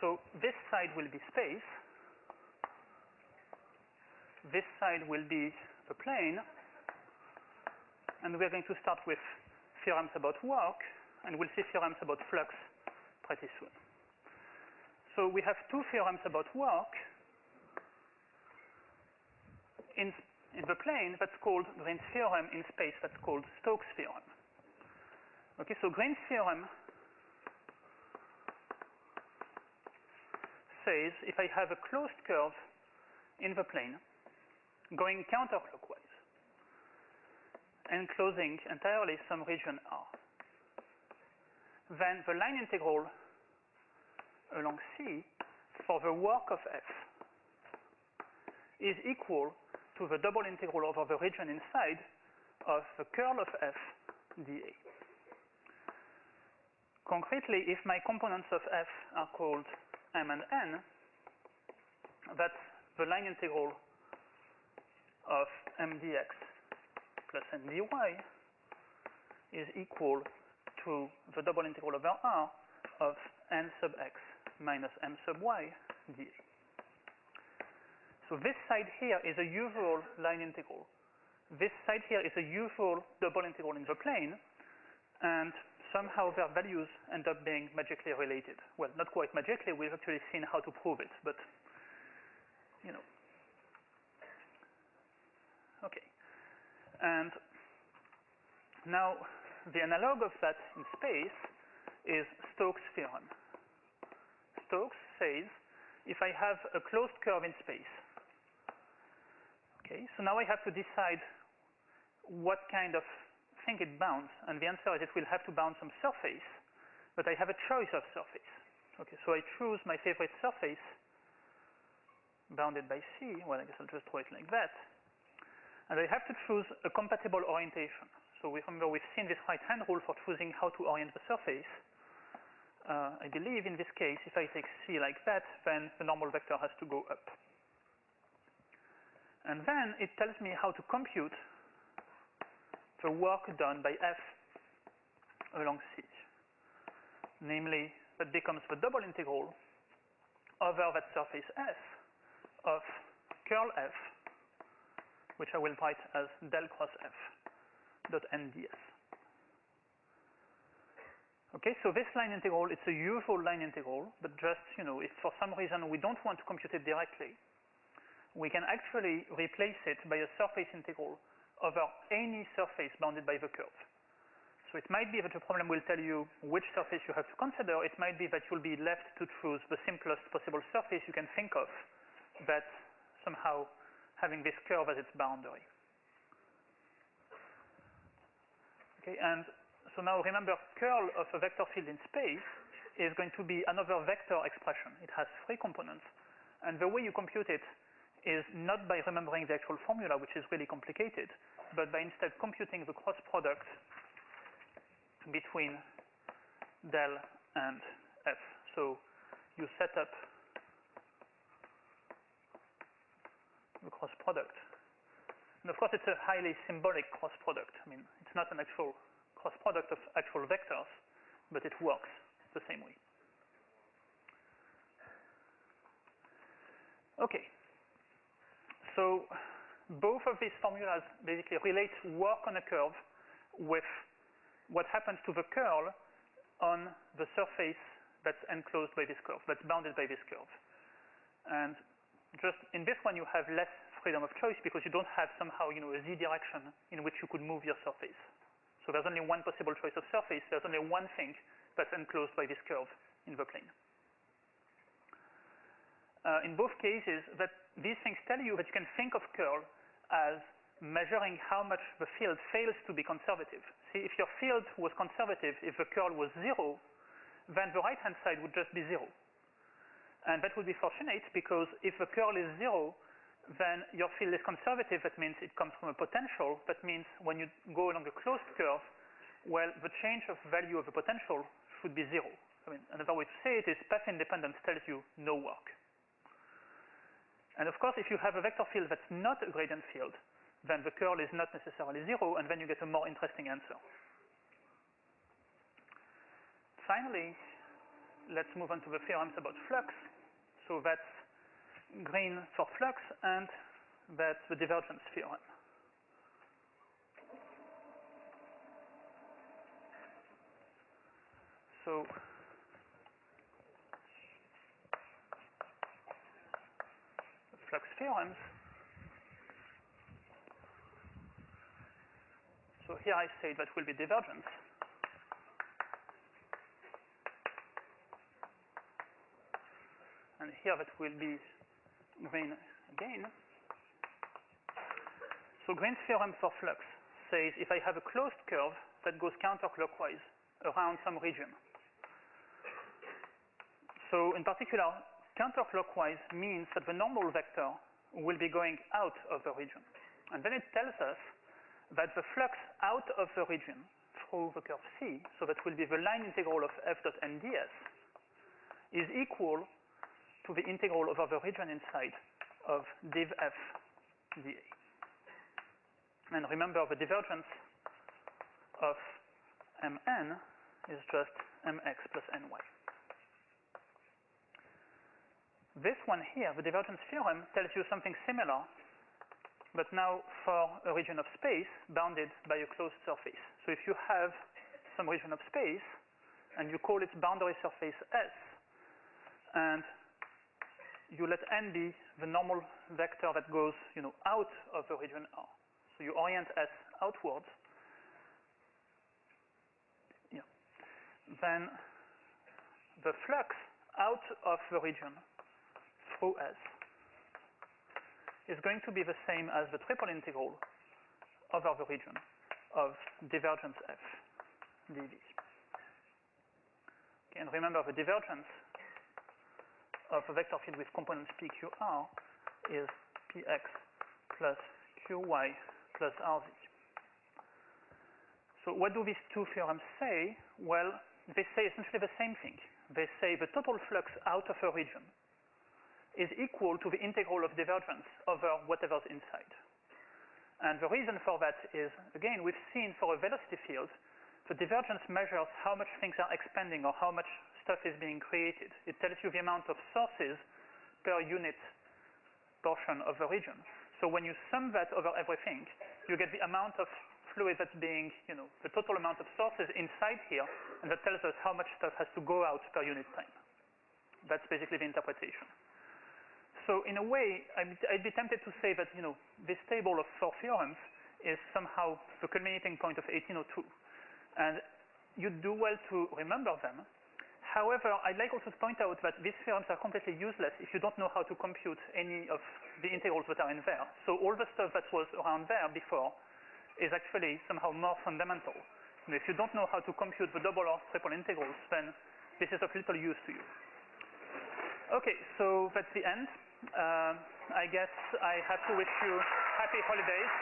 So this side will be space, this side will be the plane, and we're going to start with theorems about work, and we'll see theorems about flux pretty soon. So we have two theorems about work. In the plane, that's called Green's theorem. In space, that's called Stokes' theorem. Okay, so Green's theorem says if I have a closed curve in the plane going counterclockwise, enclosing entirely some region R, then the line integral along C for the work of F is equal to the double integral over the region inside of the curl of F dA. Concretely, if my components of F are called M and N, that's the line integral of M dx plus N dy is equal to the double integral over R of N sub x minus M sub y dA. So this side here is a usual line integral. This side here is a usual double integral in the plane, and somehow their values end up being magically related. Well, not quite magically, we've actually seen how to prove it, but, you know. Okay. And now, the analog of that in space is Stokes' theorem. Stokes says, if I have a closed curve in space, okay, so now I have to decide what kind of thing it bounds, and the answer is it will have to bound some surface, but I have a choice of surface. Okay, so I choose my favorite surface, bounded by C. Well, I guess I'll just draw it like that. And I have to choose a compatible orientation. So remember, we've seen this right-hand rule for choosing how to orient the surface. I believe in this case, if I take C like that, then the normal vector has to go up. And then it tells me how to compute the work done by F along C. Namely, that becomes the double integral over that surface S of curl F, which I will write as del cross F dot n ds. Okay, so this line integral, it's a usual line integral, but just, you know, if for some reason we don't want to compute it directly, we can actually replace it by a surface integral over any surface bounded by the curve. So it might be that the problem will tell you which surface you have to consider. It might be that you'll be left to choose the simplest possible surface you can think of that somehow having this curve as its boundary. Okay, and so now remember, curl of a vector field in space is going to be another vector expression. It has three components, and the way you compute it is not by remembering the actual formula, which is really complicated, but by instead computing the cross product between del and F. So you set up the cross product. And of course, it's a highly symbolic cross product. I mean, it's not an actual cross product of actual vectors, but it works the same way. Okay. So both of these formulas basically relate work on a curve with what happens to the curl on the surface that's enclosed by this curve, that's bounded by this curve. And just in this one, you have less freedom of choice because you don't have somehow, you know, a z direction in which you could move your surface. So there's only one possible choice of surface. There's only one thing that's enclosed by this curve in the plane. In both cases, that these things tell you that you can think of curl as measuring how much the field fails to be conservative. See, if your field was conservative, if the curl was 0, then the right-hand side would just be 0. And that would be fortunate because if the curl is 0, then your field is conservative. That means it comes from a potential. That means when you go along a closed curve, well, the change of value of the potential should be 0. I mean, another way to say it is path independence tells you no work. And of course, if you have a vector field that's not a gradient field, then the curl is not necessarily 0, and then you get a more interesting answer. Finally, let's move on to the theorems about flux. So that's green for flux, and that's the divergence theorem. So the flux theorems. So here I say that will be divergence. And here that will be green again. So Green's theorem for flux says if I have a closed curve that goes counterclockwise around some region. So in particular, counterclockwise means that the normal vector will be going out of the region. And then it tells us that the flux out of the region through the curve C, so that will be the line integral of f dot n ds, is equal to the integral over the region inside of div f dA. And remember, the divergence of mn is just mx plus ny. This one here, the divergence theorem, tells you something similar, but now for a region of space bounded by a closed surface. So if you have some region of space and you call it boundary surface S, and you let n be the normal vector that goes, out of the region R. So you orient S outwards. Yeah. Then the flux out of the region through S is going to be the same as the triple integral over the region of divergence F dV. Okay, and remember, the divergence of a vector field with components PQR is Px plus Qy plus Rz. So what do these two theorems say? Well, they say essentially the same thing. They say the total flux out of a region is equal to the integral of divergence over whatever's inside. And the reason for that is, again, we've seen for a velocity field, the divergence measures how much things are expanding or how much stuff is being created. It tells you the amount of sources per unit portion of the region. So when you sum that over everything, you get the amount of fluid that's being, the total amount of sources inside here, and that tells us how much stuff has to go out per unit time. That's basically the interpretation. So in a way, I'd be tempted to say that, this table of 4 theorems is somehow the culminating point of 1802. And you do well to remember them. However, I'd like also to point out that these theorems are completely useless if you don't know how to compute any of the integrals that are in there. So all the stuff that was around there before is actually somehow more fundamental. If you don't know how to compute the double or triple integrals, then this is of little use to you. Okay, so that's the end. I guess I have to wish you happy holidays.